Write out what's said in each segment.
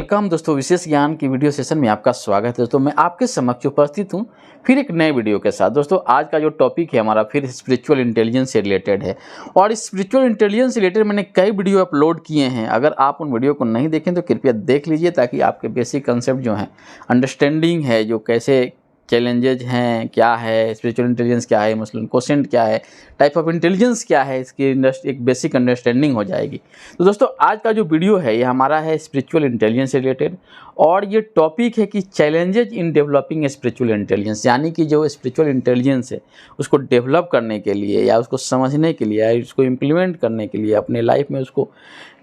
Welcome दोस्तों, विशेष ज्ञान की वीडियो सेशन में आपका स्वागत है। दोस्तों मैं आपके समक्ष उपस्थित हूं फिर एक नए वीडियो के साथ। दोस्तों आज का जो टॉपिक है हमारा फिर स्पिरिचुअल इंटेलिजेंस से रिलेटेड है और इस स्पिरिचुअल इंटेलिजेंस से रिलेटेड मैंने कई वीडियो अपलोड किए हैं। अगर आप उन वीडियो को नहीं देखें तो कृपया देख लीजिए ताकि आपके बेसिक कंसेप्ट जो हैं, अंडरस्टैंडिंग है, जो कैसे चैलेंजेज हैं, क्या है स्पिरिचुअल इंटेलिजेंस, क्या है इमोशनल कोशेंट, क्या है टाइप ऑफ इंटेलिजेंस, क्या है, इसकी एक बेसिक अंडरस्टैंडिंग हो जाएगी। तो दोस्तों आज का जो वीडियो है ये हमारा है स्पिरिचुअल इंटेलिजेंस से रिलेटेड और ये टॉपिक है कि challenges in developing spiritual intelligence, यानी कि जो स्पिरिचुअल इंटेलिजेंस है उसको डेवलप करने के लिए या उसको समझने के लिए या उसको इम्प्लीमेंट करने के लिए, अपने लाइफ में उसको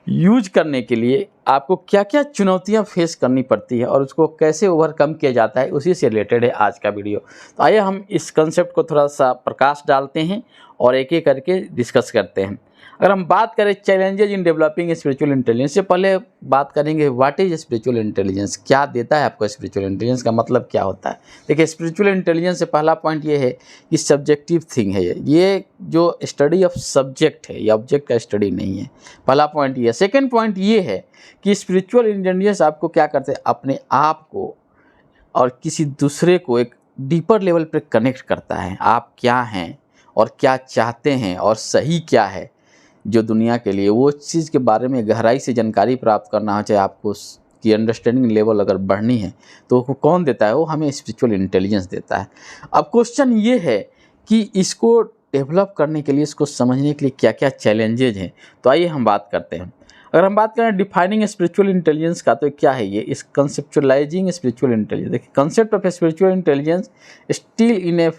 यूज करने के लिए आपको क्या क्या चुनौतियां फेस करनी पड़ती है और उसको कैसे ओवरकम किया जाता है, उसी से रिलेटेड है आज का वीडियो। तो आइए हम इस कंसेप्ट को थोड़ा सा प्रकाश डालते हैं और एक एक करके डिस्कस करते हैं। अगर हम बात करें challenges in developing spiritual intelligence से पहले बात करेंगे व्हाट इज स्पिरिचुअल इंटेलिजेंस, क्या देता है आपको स्पिरिचुअल इंटेलिजेंस, का मतलब क्या होता है। देखिए स्पिरिचुअल इंटेलिजेंस से पहला पॉइंट ये है कि सब्जेक्टिव थिंग है, ये जो स्टडी ऑफ सब्जेक्ट है, ये ऑब्जेक्ट का स्टडी नहीं है। पहला पॉइंट ये है। सेकेंड पॉइंट ये है कि स्पिरिचुअल इंटेलिजेंस आपको क्या करते हैं, अपने आप को और किसी दूसरे को एक डीपर लेवल पर कनेक्ट करता है। आप क्या हैं और क्या चाहते हैं और सही क्या है जो दुनिया के लिए, वो चीज़ के बारे में गहराई से जानकारी प्राप्त करना हो, चाहे आपको की अंडरस्टैंडिंग लेवल अगर बढ़नी है तो वो कौन देता है, वो हमें स्पिरिचुअल इंटेलिजेंस देता है। अब क्वेश्चन ये है कि इसको डेवलप करने के लिए, इसको समझने के लिए क्या क्या चैलेंजेज हैं। तो आइए हम बात करते हैं। अगर हम बात करें डिफाइनिंग स्पिरिचुअल इंटेलिजेंस का, तो क्या है ये, इस कंसेप्चुअलाइजिंग स्पिरिचुअल इंटेलिजेंस। देखिए concept of spiritual intelligence still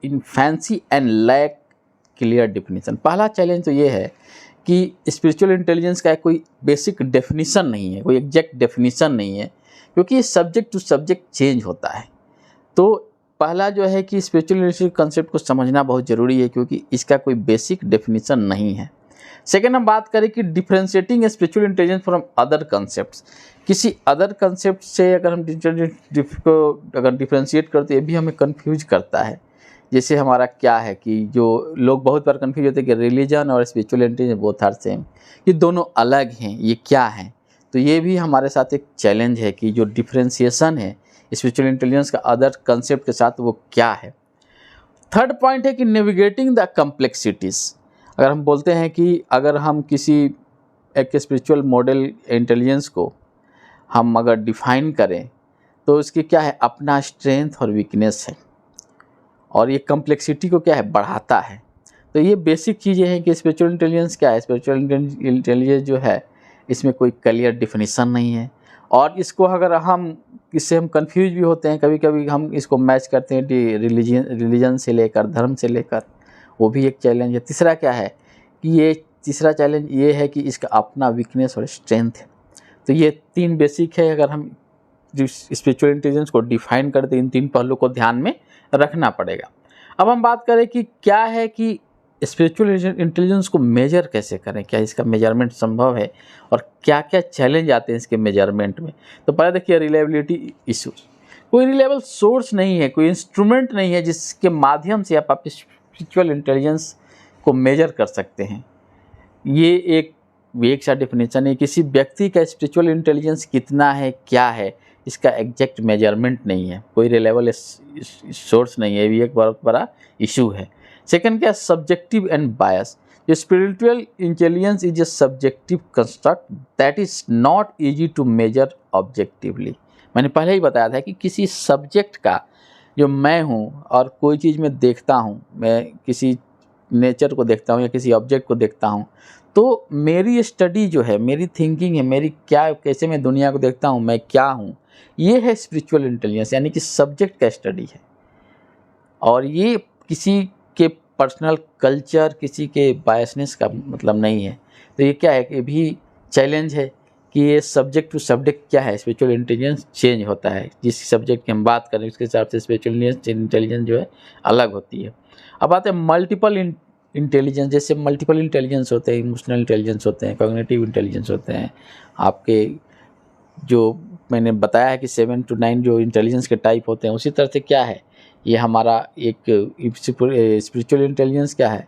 infancy and lack clear definition. पहला चैलेंज तो ये है कि स्पिरिचुअल इंटेलिजेंस का कोई बेसिक डेफिनीशन नहीं है, कोई एग्जैक्ट डेफिनीशन नहीं है, क्योंकि सब्जेक्ट टू सब्जेक्ट चेंज होता है। तो पहला जो है कि स्पिरिचुअल इंटेलिजेंस कंसेप्ट को समझना बहुत ज़रूरी है क्योंकि इसका कोई बेसिक डेफिनीशन नहीं है। सेकेंड हम बात करें कि differentiating spiritual intelligence from other concept, किसी अदर कंसेप्ट से अगर हम अगर डिफरेंशिएट करते ये भी हमें कन्फ्यूज करता है। जैसे हमारा क्या है कि जो लोग बहुत बार कन्फ्यूज होते हैं कि रिलीजन और spiritual intelligence both are same, ये दोनों अलग हैं, ये क्या है। तो ये भी हमारे साथ एक चैलेंज है कि जो डिफरेंशिएशन है स्पिरिचुअल इंटेलिजेंस का अदर कंसेप्ट के साथ, वो क्या है। थर्ड पॉइंट है कि नेविगेटिंग द कम्प्लेक्सिटीज़। अगर हम बोलते हैं कि अगर हम किसी एक स्पिरिचुअल मॉडल इंटेलिजेंस को हम अगर डिफाइन करें तो इसकी क्या है, अपना स्ट्रेंथ और वीकनेस है और ये कम्प्लेक्सिटी को क्या है, बढ़ाता है। तो ये बेसिक चीज़ें हैं कि स्पिरिचुअल इंटेलिजेंस क्या है। स्पिरिचुअल इंटेलिजेंस जो है इसमें कोई क्लियर डिफिनीशन नहीं है और इसको अगर हम इससे हम कंफ्यूज भी होते हैं, कभी कभी हम इसको मैच करते हैं रिलीजन से लेकर, धर्म से लेकर, वो भी एक चैलेंज है। तीसरा क्या है कि ये तीसरा चैलेंज ये है कि इसका अपना वीकनेस और स्ट्रेंथ है। तो ये तीन बेसिक है। अगर हम स्पिरिचुअल इंटेलिजेंस को डिफाइन करते हैं इन तीन पहलू को ध्यान में रखना पड़ेगा। अब हम बात करें कि क्या है कि स्पिरिचुअल इंटेलिजेंस को मेजर कैसे करें, क्या इसका मेजरमेंट संभव है और क्या क्या चैलेंज आते हैं इसके मेजरमेंट में। तो पहले देखिए रिलायबिलिटी इशू। कोई रिलायबल सोर्स नहीं है, कोई इंस्ट्रूमेंट नहीं है जिसके माध्यम से आप स्पिरिचुअल इंटेलिजेंस को मेजर कर सकते हैं। ये एक सा डेफिनेशन है। किसी व्यक्ति का स्पिरिचुअल इंटेलिजेंस कितना है, क्या है, इसका एग्जैक्ट मेजरमेंट नहीं है, कोई रिलेबल सोर्स नहीं है, ये भी एक बहुत बड़ा इशू है। सेकंड क्या, सब्जेक्टिव एंड बायस। जो spiritual intelligence is a subjective construct that is not easy to measure objectively. मैंने पहले ही बताया था कि किसी सब्जेक्ट का जो मैं हूँ और कोई चीज़ मैं देखता हूँ, मैं किसी नेचर को देखता हूँ या किसी ऑब्जेक्ट को देखता हूँ, तो मेरी स्टडी जो है, मेरी थिंकिंग है, मेरी क्या, कैसे मैं दुनिया को देखता हूँ, मैं क्या हूँ, ये है स्पिरिचुअल इंटेलिजेंस, यानी कि सब्जेक्ट का स्टडी है। और ये किसी के पर्सनल कल्चर, किसी के बायसनेस का मतलब नहीं है। तो ये क्या है कि भी चैलेंज है कि ये सब्जेक्ट टू सब्जेक्ट क्या है, स्पिरिचुअल इंटेलिजेंस चेंज होता है। जिस सब्जेक्ट की हम बात करें उसके हिसाब से स्पिरिचुअल इंटेलिजेंस जो है अलग होती है। अब आते हैं मल्टीपल इंटेलिजेंस। जैसे मल्टीपल इंटेलिजेंस होते हैं, इमोशनल इंटेलिजेंस होते हैं, कॉग्निटिव इंटेलिजेंस होते हैं। आपके जो मैंने बताया है कि 7 to 9 जो इंटेलिजेंस के टाइप होते हैं, उसी तरह से क्या है, ये हमारा एक स्पिरिचुअल इंटेलिजेंस क्या है,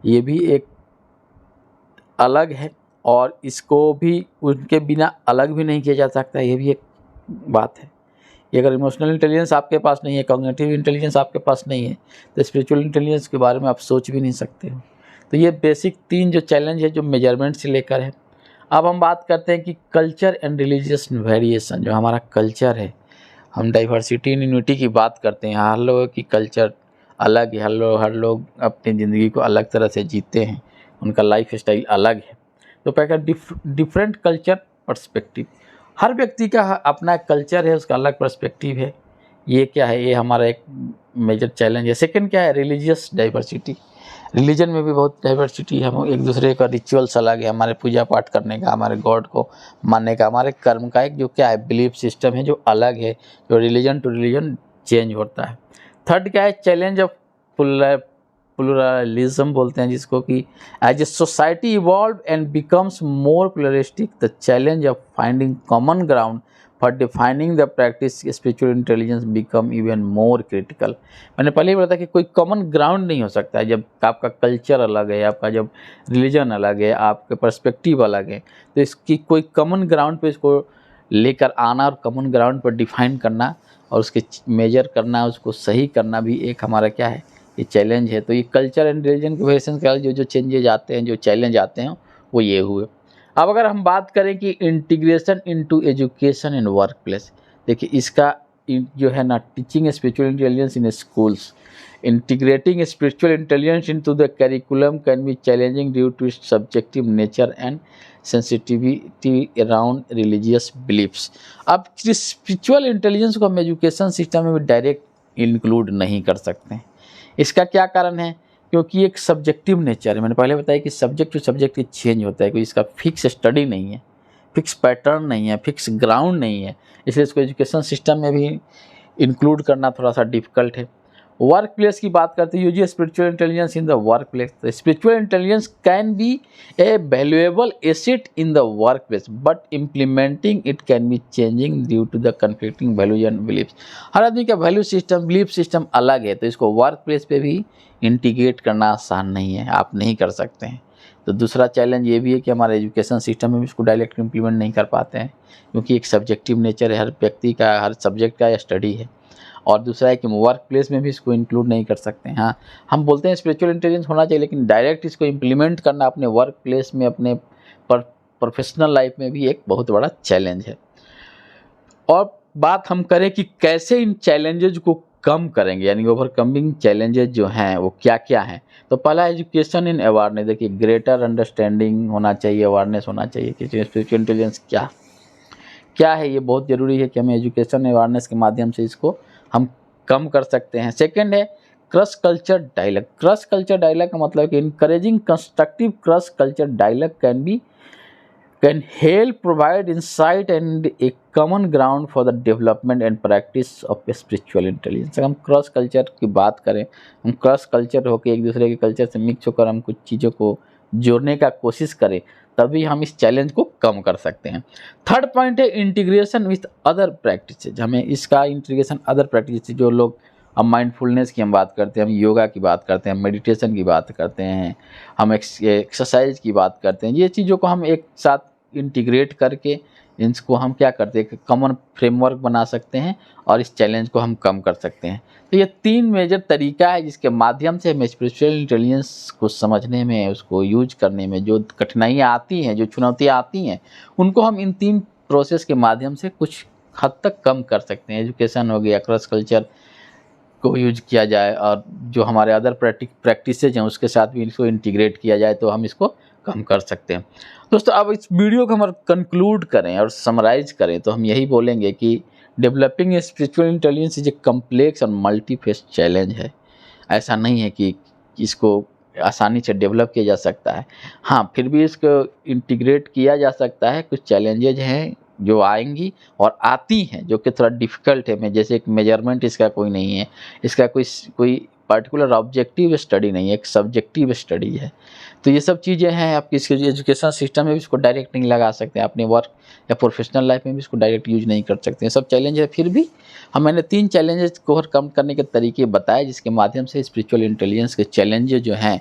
ये भी एक अलग है और इसको भी उनके बिना अलग भी नहीं किया जा सकता, ये भी एक बात है। ये अगर इमोशनल इंटेलिजेंस आपके पास नहीं है, कॉग्निटिव इंटेलिजेंस आपके पास नहीं है, तो स्पिरिचुअल इंटेलिजेंस के बारे में आप सोच भी नहीं सकते हो। तो ये बेसिक 3 जो चैलेंज है जो मेजरमेंट से लेकर है। अब हम बात करते हैं कि कल्चर एंड रिलीजियस वेरिएशन, जो हमारा कल्चर है, हम डाइवर्सिटी इन यूनिटी की बात करते हैं। हर लोगों की कल्चर अलग है, हर लोग अपनी ज़िंदगी को अलग तरह से जीते हैं, उनका लाइफ स्टाइल अलग है। तो क्या डिफरेंट कल्चर पर्सपेक्टिव, हर व्यक्ति का अपना कल्चर है, उसका अलग पर्सपेक्टिव है। ये क्या है, ये हमारा एक मेजर चैलेंज है। सेकंड क्या है, रिलीजियस डाइवर्सिटी, रिलीजन में भी बहुत डाइवर्सिटी है। हम एक दूसरे का रिचुअल्स अलग है, हमारे पूजा पाठ करने का, हमारे गॉड को मानने का, हमारे कर्म का एक जो क्या है बिलीफ सिस्टम है जो अलग है, जो रिलीजन टू रिलीजन चेंज होता है। थर्ड क्या है, चैलेंज ऑफ प्लुरलिज्म बोलते हैं जिसको, कि as a society evolve and becomes more pluralistic the challenge of finding common ground for defining the practice spiritual intelligence become even more critical. मैंने पहले ही बताया कि कोई कॉमन ग्राउंड नहीं हो सकता है। जब आपका कल्चर अलग है, आपका जब रिलीजन अलग है, आपके पर्सपेक्टिव अलग है, तो इसकी कोई कॉमन ग्राउंड पे इसको लेकर आना और कॉमन ग्राउंड पर डिफाइन करना और उसके मेजर करना, उसको सही करना भी एक हमारा क्या है, ये चैलेंज है। तो ये कल्चर एंड रिलीजन के वेरिएशन के जो चेंजेज आते हैं, जो चैलेंज आते हैं, वो ये हुए। अब अगर हम बात करें कि integration into education and workplace, देखिए इसका जो है ना, teaching spiritual intelligence in schools, integrating spiritual intelligence into the curriculum can be challenging due to its subjective nature and sensitivity around religious beliefs. अब स्पिरिचुअल इंटेलिजेंस को हम education system में भी डायरेक्ट इंक्लूड नहीं कर सकते हैं। इसका क्या कारण है, क्योंकि एक सब्जेक्टिव नेचर है। मैंने पहले बताया कि सब्जेक्ट टू सब्जेक्ट चेंज होता है, कोई इसका फिक्स स्टडी नहीं है, फिक्स पैटर्न नहीं है, फिक्स ग्राउंड नहीं है, इसलिए इसको एजुकेशन सिस्टम में भी इंक्लूड करना थोड़ा सा डिफिकल्ट है। वर्क प्लेस की बात करते हैं, use spiritual intelligence in the workplace. Spiritual intelligence can be a valuable asset in the workplace, but implementing it can be changing due to the conflicting values and beliefs. हर आदमी का value system, belief system अलग है, तो इसको work place पे भी integrate करना आसान नहीं है, आप नहीं कर सकते हैं। तो दूसरा चैलेंज ये भी है कि हमारे एजुकेशन सिस्टम में भी इसको डायरेक्ट इम्प्लीमेंट नहीं कर पाते हैं, क्योंकि एक सब्जेक्टिव नेचर है, हर व्यक्ति का, हर सब्जेक्ट का स्टडी है। और दूसरा है कि वर्क प्लेस में भी इसको इंक्लूड नहीं कर सकते हैं। हाँ, हम बोलते हैं स्पिरिचुअल इंटेलिजेंस होना चाहिए, लेकिन डायरेक्ट इसको इम्प्लीमेंट करना अपने वर्क प्लेस में, अपने प्रोफेशनल लाइफ में भी एक बहुत बड़ा चैलेंज है। और बात हम करें कि कैसे इन चैलेंजेज को कम करेंगे, यानी ओवरकमिंग चैलेंजेज जो हैं वो क्या क्या हैं। तो पहला एजुकेशन इन अवेयरनेस, देखिए ग्रेटर अंडरस्टैंडिंग होना चाहिए, अवेयरनेस होना चाहिए कि स्पिरिचुअल इंटेलिजेंस क्या है। ये बहुत ज़रूरी है कि हमें एजुकेशन अवेयरनेस के माध्यम से इसको हम कम कर सकते हैं। सेकेंड है cross culture dialogue. Cross culture dialogue का मतलब कि encouraging constructive cross culture dialogue can help provide insight and a common ground for the development and practice of spiritual intelligence. हम क्रॉस कल्चर की बात करें, हम क्रॉस कल्चर होकर एक दूसरे के कल्चर से मिक्स होकर हम कुछ चीज़ों को जोड़ने का कोशिश करें, तभी हम इस चैलेंज को कम कर सकते हैं। थर्ड पॉइंट है इंटीग्रेशन विथ अदर प्रैक्टिसेज। हमें इसका इंटीग्रेशन अदर प्रैक्टिसेज, जो लोग, हम माइंडफुलनेस की हम बात करते हैं, हम योगा की बात करते हैं, मेडिटेशन की बात करते हैं, हम एक्सरसाइज की बात करते हैं, ये चीज़ों को हम एक साथ इंटीग्रेट करके इनको हम क्या करते हैं, कॉमन फ्रेमवर्क बना सकते हैं और इस चैलेंज को हम कम कर सकते हैं। तो ये 3 मेजर तरीका है जिसके माध्यम से हमें स्पिरिचुअल इंटेलिजेंस को समझने में, उसको यूज करने में जो कठिनाइयाँ आती हैं, जो चुनौतियाँ आती हैं, उनको हम इन 3 प्रोसेस के माध्यम से कुछ हद तक कम कर सकते हैं। एजुकेशन हो गया, क्रॉस कल्चर को यूज किया जाए और जो हमारे अदर प्रैक्टिसेज हैं उसके साथ भी इसको इंटीग्रेट किया जाए तो हम इसको कम कर सकते हैं। दोस्तों, अब इस वीडियो को हम कंक्लूड करें और समराइज करें तो हम यही बोलेंगे कि developing spiritual intelligence is A complex और मल्टीफेस चैलेंज है। ऐसा नहीं है कि इसको आसानी से डेवलप किया जा सकता है। हाँ, फिर भी इसको इंटीग्रेट किया जा सकता है। कुछ चैलेंजेज हैं जो आएंगी और आती हैं जो कि थोड़ा डिफ़िकल्ट है। मैं जैसे एक मेजरमेंट इसका कोई नहीं है, इसका कोई पर्टिकुलर ऑब्जेक्टिव स्टडी नहीं है, एक सब्जेक्टिव स्टडी है। तो ये सब चीज़ें हैं, आप किसी एजुकेशन सिस्टम में भी इसको डायरेक्ट नहीं लगा सकते, अपने वर्क या प्रोफेशनल लाइफ में भी इसको डायरेक्ट यूज नहीं कर सकते। सब चैलेंज है, फिर भी मैंने 3 चैलेंजेस को ओवरकम करने के तरीके बताए, जिसके माध्यम से स्पिरिचुअल इंटेलिजेंस के चैलेंजेस जो हैं,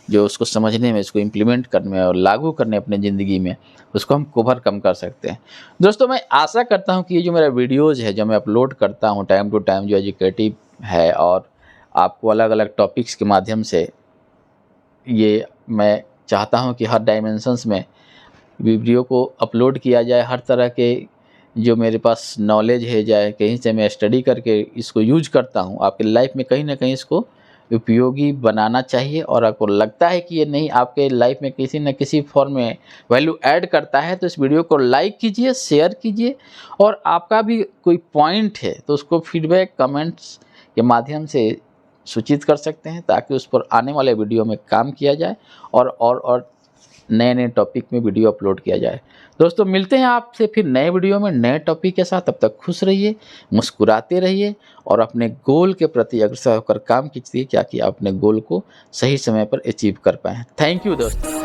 जो उसको समझने में, इसको इम्प्लीमेंट करने में और लागू करने अपने ज़िंदगी में, उसको हम ओवरकम कर सकते हैं। दोस्तों, मैं आशा करता हूँ कि ये जो मेरा वीडियोज़ है, जो मैं अपलोड करता हूँ टाइम टू टाइम, जो एजुकेटिव है और आपको अलग अलग टॉपिक्स के माध्यम से, ये मैं चाहता हूँ कि हर डायमेंशंस में वीडियो को अपलोड किया जाए। हर तरह के जो मेरे पास नॉलेज है, जाए कहीं से मैं स्टडी करके इसको यूज करता हूँ, आपके लाइफ में कहीं ना कहीं इसको उपयोगी बनाना चाहिए। और आपको लगता है कि ये नहीं, आपके लाइफ में किसी न किसी फॉर्म में वैल्यू ऐड करता है, तो इस वीडियो को लाइक कीजिए, शेयर कीजिए। और आपका भी कोई पॉइंट है तो उसको फीडबैक कमेंट्स के माध्यम से सूचित कर सकते हैं, ताकि उस पर आने वाले वीडियो में काम किया जाए और नए नए टॉपिक में वीडियो अपलोड किया जाए। दोस्तों, मिलते हैं आपसे फिर नए वीडियो में नए टॉपिक के साथ। तब तक खुश रहिए, मुस्कुराते रहिए और अपने गोल के प्रति अग्रसर होकर काम कीजिए, क्या कि आप अपने गोल को सही समय पर अचीव कर पाएँ। थैंक यू दोस्तों।